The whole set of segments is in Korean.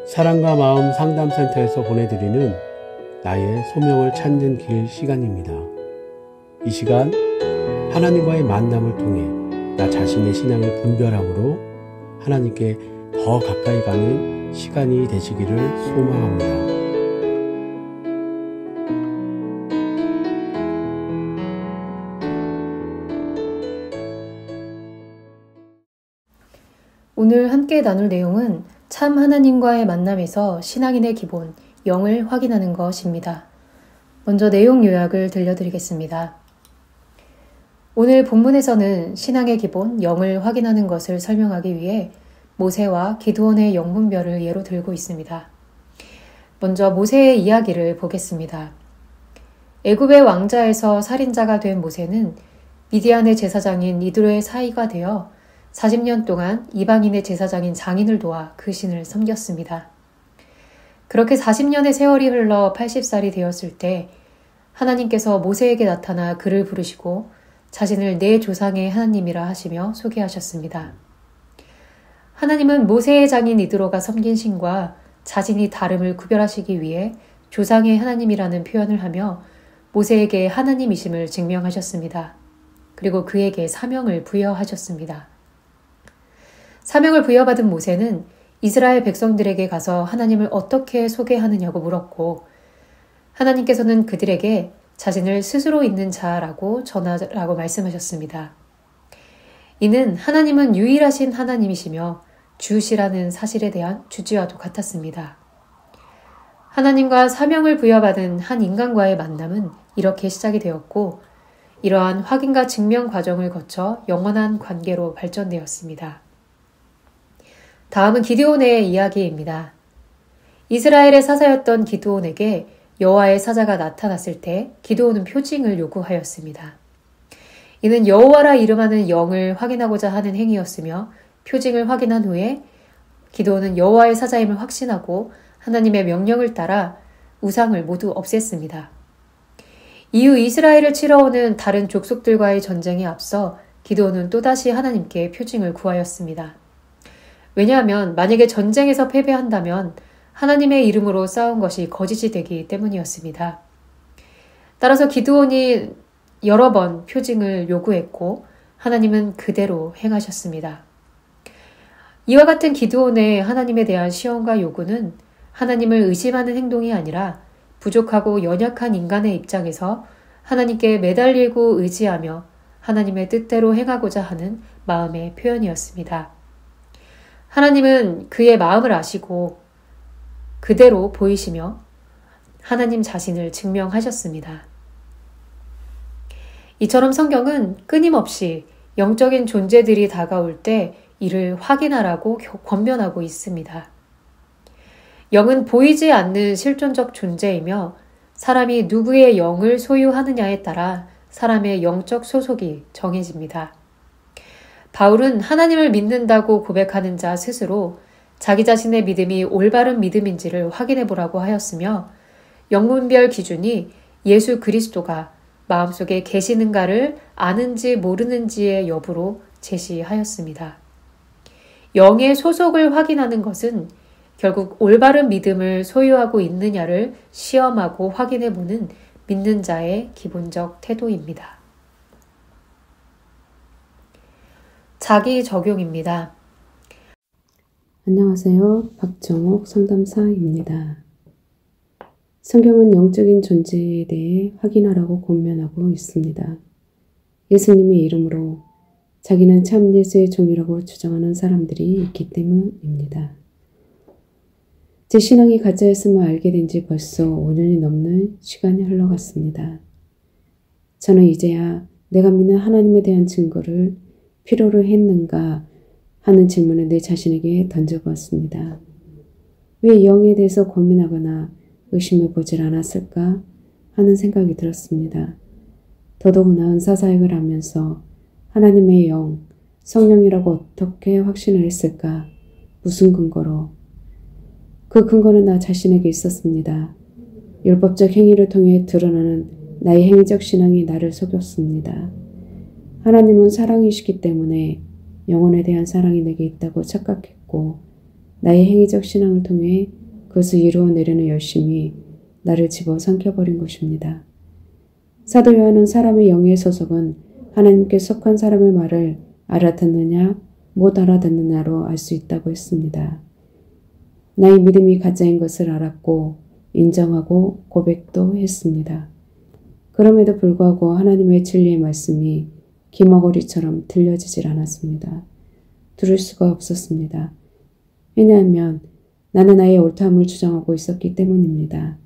사랑과 마음 상담센터에서 보내드리는 나의 소명을 찾는 길 시간입니다. 이 시간 하나님과의 만남을 통해 나 자신의 신앙을 분별함으로 하나님께 더 가까이 가는 시간이 되시기를 소망합니다. 오늘 함께 나눌 내용은 참 하나님과의 만남에서 신앙인의 기본, 영을 확인하는 것입니다. 먼저 내용 요약을 들려드리겠습니다. 오늘 본문에서는 신앙의 기본, 영을 확인하는 것을 설명하기 위해 모세와 기드온의 영분별을 예로 들고 있습니다. 먼저 모세의 이야기를 보겠습니다. 애굽의 왕자에서 살인자가 된 모세는 미디안의 제사장인 이드로의 사이가 되어 40년 동안 이방인의 제사장인 장인을 도와 그 신을 섬겼습니다. 그렇게 40년의 세월이 흘러 80살이 되었을 때 하나님께서 모세에게 나타나 그를 부르시고 자신을 내 조상의 하나님이라 하시며 소개하셨습니다. 하나님은 모세의 장인 이드로가 섬긴 신과 자신이 다름을 구별하시기 위해 조상의 하나님이라는 표현을 하며 모세에게 하나님이심을 증명하셨습니다. 그리고 그에게 사명을 부여하셨습니다. 사명을 부여받은 모세는 이스라엘 백성들에게 가서 하나님을 어떻게 소개하느냐고 물었고 하나님께서는 그들에게 자신을 스스로 있는 자라고 전하라고 말씀하셨습니다. 이는 하나님은 유일하신 하나님이시며 주시라는 사실에 대한 주지와도 같았습니다. 하나님과 사명을 부여받은 한 인간과의 만남은 이렇게 시작이 되었고 이러한 확인과 증명 과정을 거쳐 영원한 관계로 발전되었습니다. 다음은 기드온의 이야기입니다. 이스라엘의 사사였던 기드온에게 여호와의 사자가 나타났을 때 기드온은 표징을 요구하였습니다. 이는 여호와라 이름하는 영을 확인하고자 하는 행위였으며 표징을 확인한 후에 기드온은 여호와의 사자임을 확신하고 하나님의 명령을 따라 우상을 모두 없앴습니다. 이후 이스라엘을 치러오는 다른 족속들과의 전쟁에 앞서 기드온은 또다시 하나님께 표징을 구하였습니다. 왜냐하면 만약에 전쟁에서 패배한다면 하나님의 이름으로 싸운 것이 거짓이 되기 때문이었습니다. 따라서 기드온이 여러 번 표징을 요구했고 하나님은 그대로 행하셨습니다. 이와 같은 기드온의 하나님에 대한 시험과 요구는 하나님을 의심하는 행동이 아니라 부족하고 연약한 인간의 입장에서 하나님께 매달리고 의지하며 하나님의 뜻대로 행하고자 하는 마음의 표현이었습니다. 하나님은 그의 마음을 아시고 그대로 보이시며 하나님 자신을 증명하셨습니다. 이처럼 성경은 끊임없이 영적인 존재들이 다가올 때 이를 확인하라고 권면하고 있습니다. 영은 보이지 않는 실존적 존재이며 사람이 누구의 영을 소유하느냐에 따라 사람의 영적 소속이 정해집니다. 바울은 하나님을 믿는다고 고백하는 자 스스로 자기 자신의 믿음이 올바른 믿음인지를 확인해 보라고 하였으며 영분별 기준이 예수 그리스도가 마음속에 계시는가를 아는지 모르는지의 여부로 제시하였습니다. 영의 소속을 확인하는 것은 결국 올바른 믿음을 소유하고 있느냐를 시험하고 확인해 보는 믿는 자의 기본적 태도입니다. 자기 적용입니다. 안녕하세요. 박정옥 상담사입니다. 성경은 영적인 존재에 대해 확인하라고 권면하고 있습니다. 예수님의 이름으로 자기는 참 예수의 종이라고 주장하는 사람들이 있기 때문입니다. 제 신앙이 가짜였음을 알게 된 지 벌써 5년이 넘는 시간이 흘러갔습니다. 저는 이제야 내가 믿는 하나님에 대한 증거를 필요로 했는가 하는 질문을 내 자신에게 던져보았습니다. 왜 영에 대해서 고민하거나 의심해 보질 않았을까 하는 생각이 들었습니다. 더더구나 은사사역을 하면서 하나님의 영, 성령이라고 어떻게 확신을 했을까? 무슨 근거로? 그 근거는 나 자신에게 있었습니다. 율법적 행위를 통해 드러나는 나의 행위적 신앙이 나를 속였습니다. 하나님은 사랑이시기 때문에 영혼에 대한 사랑이 내게 있다고 착각했고 나의 행위적 신앙을 통해 그것을 이루어내려는 열심이 나를 집어삼켜버린 것입니다. 사도 요한은 사람의 영의 소속은 하나님께 속한 사람의 말을 알아듣느냐 못 알아듣느냐로 알 수 있다고 했습니다. 나의 믿음이 가짜인 것을 알았고 인정하고 고백도 했습니다. 그럼에도 불구하고 하나님의 진리의 말씀이 기머거리처럼 들려지질 않았습니다. 들을 수가 없었습니다. 왜냐하면 나는 나의 옳다함을 주장하고 있었기 때문입니다.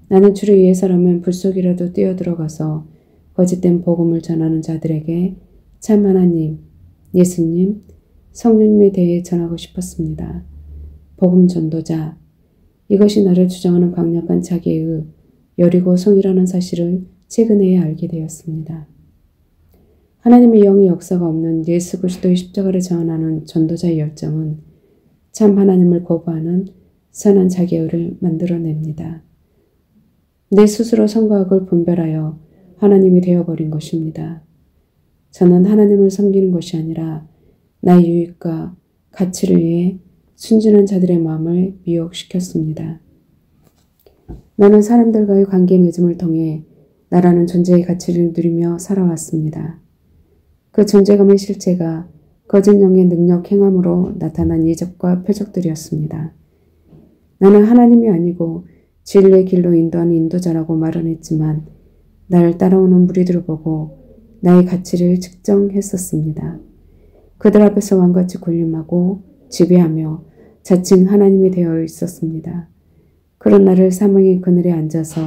나는 주를 위해서라면 불 속이라도 뛰어들어가서 거짓된 복음을 전하는 자들에게 참 하나님, 예수님, 성령님에 대해 전하고 싶었습니다. 복음 전도자, 이것이 나를 주장하는 강력한 자기의 여리고 성이라는 사실을 최근에 알게 되었습니다. 하나님의 영의 역사가 없는 예수 그리스도의 십자가를 전하는 전도자의 열정은 참 하나님을 거부하는 선한 자기의를 만들어냅니다. 내 스스로 선과 악을 분별하여 하나님이 되어버린 것입니다. 저는 하나님을 섬기는 것이 아니라 나의 유익과 가치를 위해 순진한 자들의 마음을 미혹시켰습니다. 나는 사람들과의 관계 맺음을 통해 나라는 존재의 가치를 누리며 살아왔습니다. 그 존재감의 실체가 거짓 영의 능력 행함으로 나타난 이적과 표적들이었습니다. 나는 하나님이 아니고 진리의 길로 인도하는 인도자라고 말은 했지만 나를 따라오는 무리들을 보고 나의 가치를 측정했었습니다. 그들 앞에서 왕같이 군림하고 지배하며 자칭 하나님이 되어 있었습니다. 그런 나를 사망의 그늘에 앉아서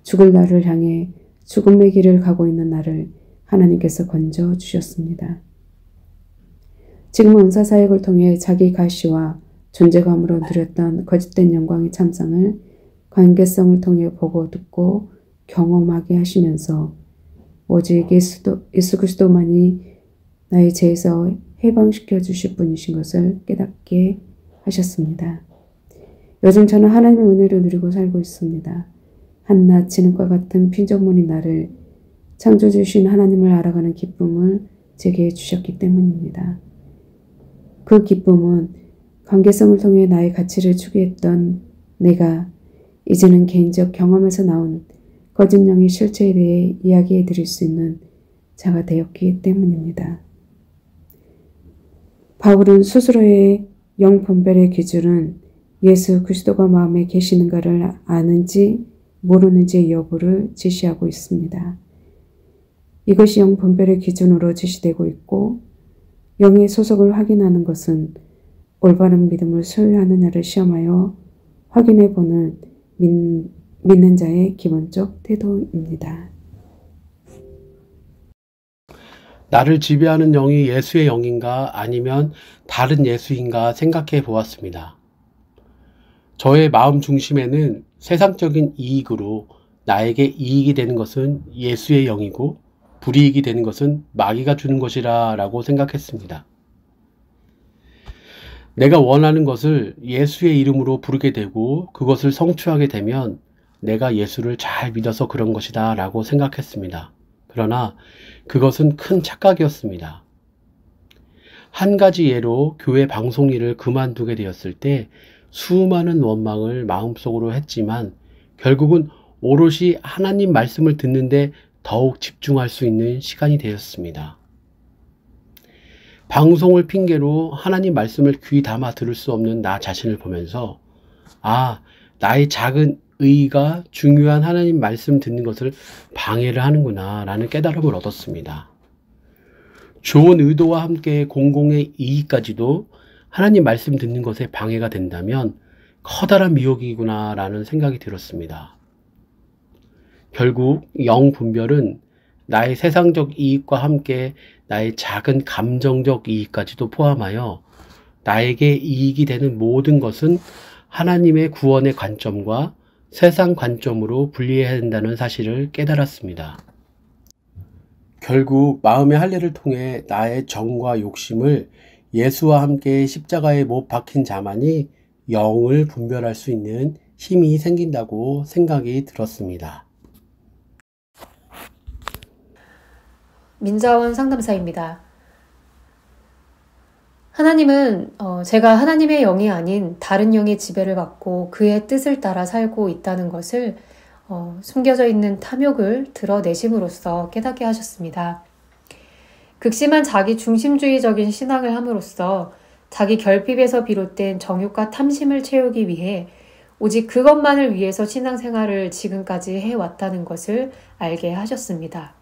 죽을 나를 향해 죽음의 길을 가고 있는 나를 하나님께서 건져 주셨습니다. 지금은 은사사역을 통해 자기 가시와 존재감으로 누렸던 거짓된 영광의 참상을 관계성을 통해 보고 듣고 경험하게 하시면서 오직 예수 그리스도만이 나의 죄에서 해방시켜 주실 분이신 것을 깨닫게 하셨습니다. 요즘 저는 하나님의 은혜를 누리고 살고 있습니다. 한낮 진흙과 같은 피조물인 나를 창조주신 하나님을 알아가는 기쁨을 제게 주셨기 때문입니다. 그 기쁨은 관계성을 통해 나의 가치를 추구했던 내가 이제는 개인적 경험에서 나온 거짓 영의 실체에 대해 이야기해 드릴 수 있는 자가 되었기 때문입니다. 바울은 스스로의 영 분별의 기준은 예수 그리스도가 마음에 계시는가를 아는지 모르는지의 여부를 제시하고 있습니다. 이것이 영 분별의 기준으로 제시되고 있고 영의 소속을 확인하는 것은 올바른 믿음을 소유하느냐를 시험하여 확인해 보는 믿는 자의 기본적 태도입니다. 나를 지배하는 영이 예수의 영인가 아니면 다른 예수인가 생각해 보았습니다. 저의 마음 중심에는 세상적인 이익으로 나에게 이익이 되는 것은 예수의 영이고 불이익이 되는 것은 마귀가 주는 것이라 라고 생각했습니다. 내가 원하는 것을 예수의 이름으로 부르게 되고 그것을 성취하게 되면 내가 예수를 잘 믿어서 그런 것이다 라고 생각했습니다. 그러나 그것은 큰 착각이었습니다. 한 가지 예로 교회 방송 일을 그만두게 되었을 때 수많은 원망을 마음속으로 했지만 결국은 오롯이 하나님 말씀을 듣는데 더욱 집중할 수 있는 시간이 되었습니다. 방송을 핑계로 하나님 말씀을 귀 담아 들을 수 없는 나 자신을 보면서 나의 작은 의의가 중요한 하나님 말씀 듣는 것을 방해를 하는구나 라는 깨달음을 얻었습니다. 좋은 의도와 함께 공공의 이익까지도 하나님 말씀 듣는 것에 방해가 된다면 커다란 미혹이구나 라는 생각이 들었습니다. 결국 영 분별은 나의 세상적 이익과 함께 나의 작은 감정적 이익까지도 포함하여 나에게 이익이 되는 모든 것은 하나님의 구원의 관점과 세상 관점으로 분리해야 된다는 사실을 깨달았습니다. 결국 마음의 할례를 통해 나의 정과 욕심을 예수와 함께 십자가에 못 박힌 자만이 영을 분별할 수 있는 힘이 생긴다고 생각이 들었습니다. 민자원 상담사입니다. 하나님은 제가 하나님의 영이 아닌 다른 영의 지배를 받고 그의 뜻을 따라 살고 있다는 것을 숨겨져 있는 탐욕을 드러내심으로써 깨닫게 하셨습니다. 극심한 자기 중심주의적인 신앙을 함으로써 자기 결핍에서 비롯된 정욕과 탐심을 채우기 위해 오직 그것만을 위해서 신앙생활을 지금까지 해왔다는 것을 알게 하셨습니다.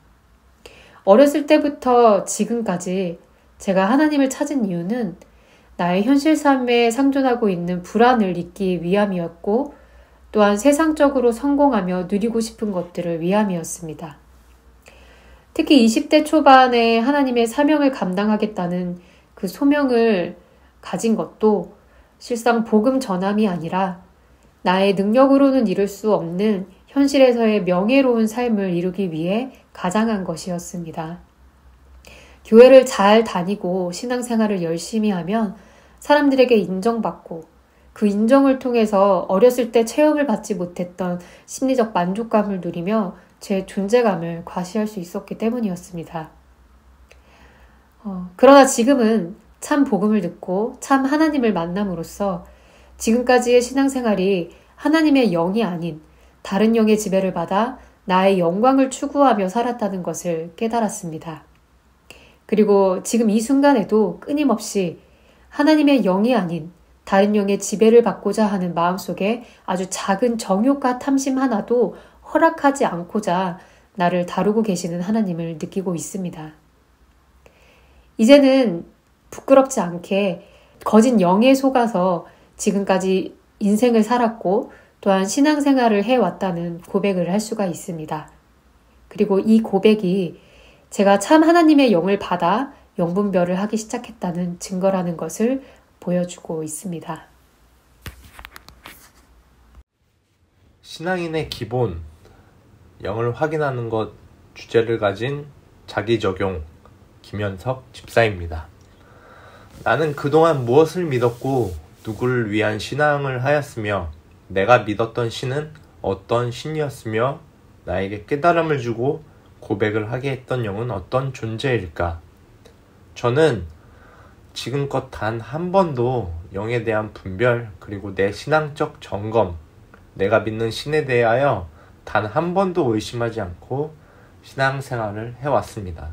어렸을 때부터 지금까지 제가 하나님을 찾은 이유는 나의 현실 삶에 상존하고 있는 불안을 잊기 위함이었고 또한 세상적으로 성공하며 누리고 싶은 것들을 위함이었습니다. 특히 20대 초반에 하나님의 사명을 감당하겠다는 그 소명을 가진 것도 실상 복음 전함이 아니라 나의 능력으로는 이룰 수 없는 현실에서의 명예로운 삶을 이루기 위해 가장한 것이었습니다. 교회를 잘 다니고 신앙생활을 열심히 하면 사람들에게 인정받고 그 인정을 통해서 어렸을 때 체험을 받지 못했던 심리적 만족감을 누리며 제 존재감을 과시할 수 있었기 때문이었습니다. 그러나 지금은 참 복음을 듣고 참 하나님을 만남으로써 지금까지의 신앙생활이 하나님의 영이 아닌 다른 영의 지배를 받아 나의 영광을 추구하며 살았다는 것을 깨달았습니다. 그리고 지금 이 순간에도 끊임없이 하나님의 영이 아닌 다른 영의 지배를 받고자 하는 마음속에 아주 작은 정욕과 탐심 하나도 허락하지 않고자 나를 다루고 계시는 하나님을 느끼고 있습니다. 이제는 부끄럽지 않게 거짓 영에 속아서 지금까지 인생을 살았고 또한 신앙생활을 해왔다는 고백을 할 수가 있습니다. 그리고 이 고백이 제가 참 하나님의 영을 받아 영분별을 하기 시작했다는 증거라는 것을 보여주고 있습니다. 신앙인의 기본, 영을 확인하는 것 주제를 가진 자기적용, 김현석 집사입니다. 나는 그동안 무엇을 믿었고 누구를 위한 신앙을 하였으며 내가 믿었던 신은 어떤 신이었으며 나에게 깨달음을 주고 고백을 하게 했던 영은 어떤 존재일까? 저는 지금껏 단 한 번도 영에 대한 분별 그리고 내 신앙적 점검, 내가 믿는 신에 대하여 단 한 번도 의심하지 않고 신앙생활을 해왔습니다.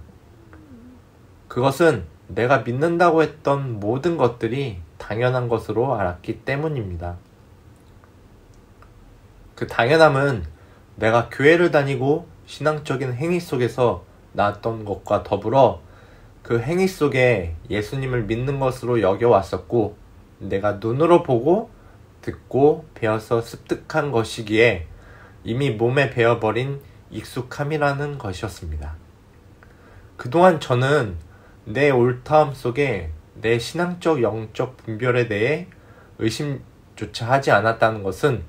그것은 내가 믿는다고 했던 모든 것들이 당연한 것으로 알았기 때문입니다. 그 당연함은 내가 교회를 다니고 신앙적인 행위 속에서 나왔던 것과 더불어 그 행위 속에 예수님을 믿는 것으로 여겨왔었고 내가 눈으로 보고 듣고 배워서 습득한 것이기에 이미 몸에 배어버린 익숙함이라는 것이었습니다. 그동안 저는 내 옳다함 속에 내 신앙적 영적 분별에 대해 의심조차 하지 않았다는 것은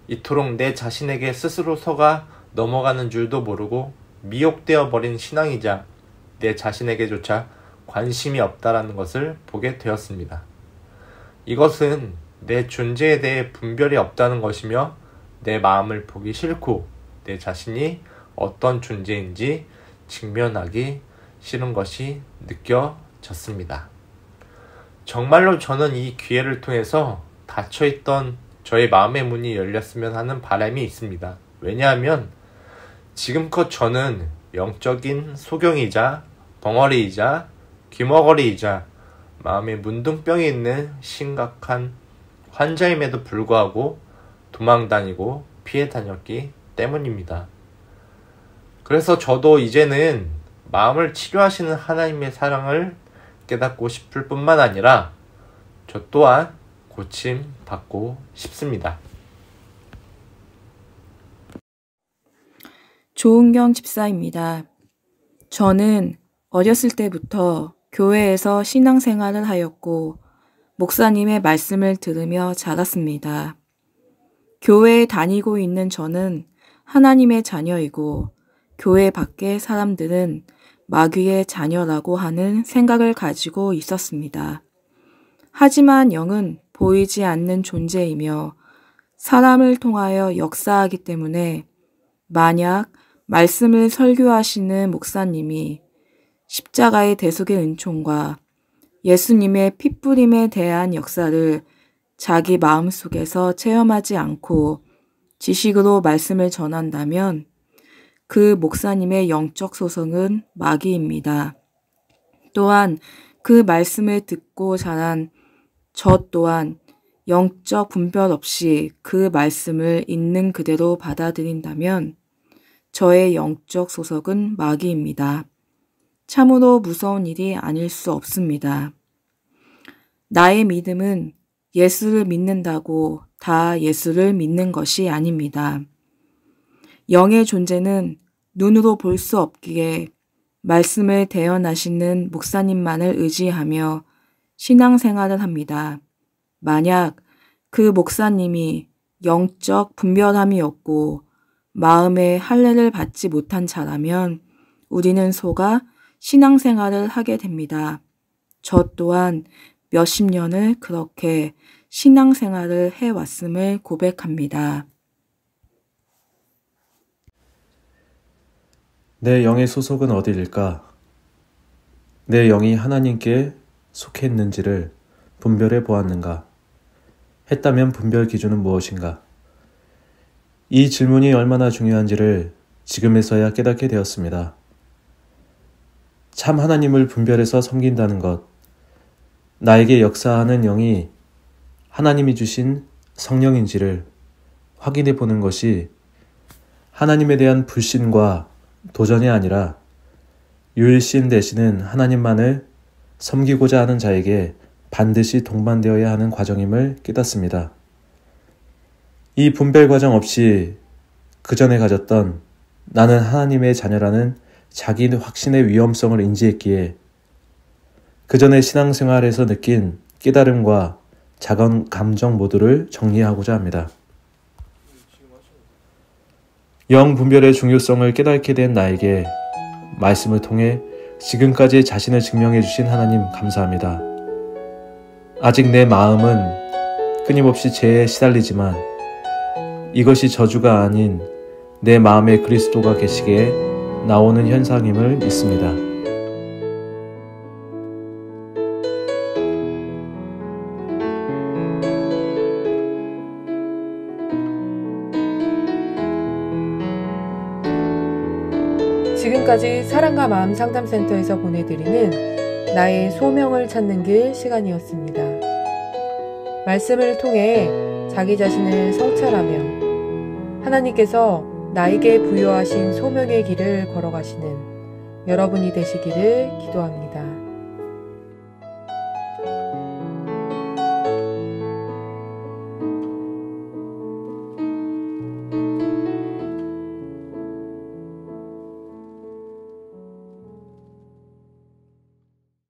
이토록 내 자신에게 스스로 속아 넘어가는 줄도 모르고 미혹되어 버린 신앙이자 내 자신에게조차 관심이 없다라는 것을 보게 되었습니다. 이것은 내 존재에 대해 분별이 없다는 것이며 내 마음을 보기 싫고 내 자신이 어떤 존재인지 직면하기 싫은 것이 느껴졌습니다. 정말로 저는 이 기회를 통해서 닫혀있던 저의 마음의 문이 열렸으면 하는 바람이 있습니다. 왜냐하면 지금껏 저는 영적인 소경이자 벙어리이자 귀머거리이자 마음에 문둥병이 있는 심각한 환자임에도 불구하고 도망다니고 피해 다녔기 때문입니다. 그래서 저도 이제는 마음을 치료하시는 하나님의 사랑을 깨닫고 싶을 뿐만 아니라 저 또한 고침 받고 싶습니다. 조은경 집사입니다. 저는 어렸을 때부터 교회에서 신앙생활을 하였고 목사님의 말씀을 들으며 자랐습니다. 교회에 다니고 있는 저는 하나님의 자녀이고 교회 밖의 사람들은 마귀의 자녀라고 하는 생각을 가지고 있었습니다. 하지만 영은 보이지 않는 존재이며 사람을 통하여 역사하기 때문에 만약 말씀을 설교하시는 목사님이 십자가의 대속의 은총과 예수님의 핏부림에 대한 역사를 자기 마음속에서 체험하지 않고 지식으로 말씀을 전한다면 그 목사님의 영적 소성은 마귀입니다. 또한 그 말씀을 듣고 자란 저 또한 영적 분별 없이 그 말씀을 있는 그대로 받아들인다면 저의 영적 소속은 마귀입니다. 참으로 무서운 일이 아닐 수 없습니다. 나의 믿음은 예수를 믿는다고 다 예수를 믿는 것이 아닙니다. 영의 존재는 눈으로 볼 수 없기에 말씀을 대언하시는 목사님만을 의지하며 신앙생활을 합니다. 만약 그 목사님이 영적 분별함이 없고 마음의 할례를 받지 못한 자라면 우리는 속아 신앙생활을 하게 됩니다. 저 또한 몇십 년을 그렇게 신앙생활을 해왔음을 고백합니다. 내 영의 소속은 어디일까? 내 영이 하나님께 속했는지를 분별해 보았는가? 했다면 분별 기준은 무엇인가? 이 질문이 얼마나 중요한지를 지금에서야 깨닫게 되었습니다. 참 하나님을 분별해서 섬긴다는 것, 나에게 역사하는 영이 하나님이 주신 성령인지를 확인해 보는 것이 하나님에 대한 불신과 도전이 아니라 유일신 되시는 하나님만을 섬기고자 하는 자에게 반드시 동반되어야 하는 과정임을 깨닫습니다. 이 분별 과정 없이 그 전에 가졌던 나는 하나님의 자녀라는 자기 확신의 위험성을 인지했기에 그 전에 신앙생활에서 느낀 깨달음과 작은 감정 모두를 정리하고자 합니다. 영 분별의 중요성을 깨닫게 된 나에게 말씀을 통해 지금까지 자신을 증명해 주신 하나님 감사합니다. 아직 내 마음은 끊임없이 죄에 시달리지만 이것이 저주가 아닌 내 마음에 그리스도가 계시기에 나오는 현상임을 믿습니다. 지금까지 사랑과 마음 상담센터에서 보내드리는 나의 소명을 찾는 길 시간이었습니다. 말씀을 통해 자기 자신을 성찰하며 하나님께서 나에게 부여하신 소명의 길을 걸어가시는 여러분이 되시기를 기도합니다.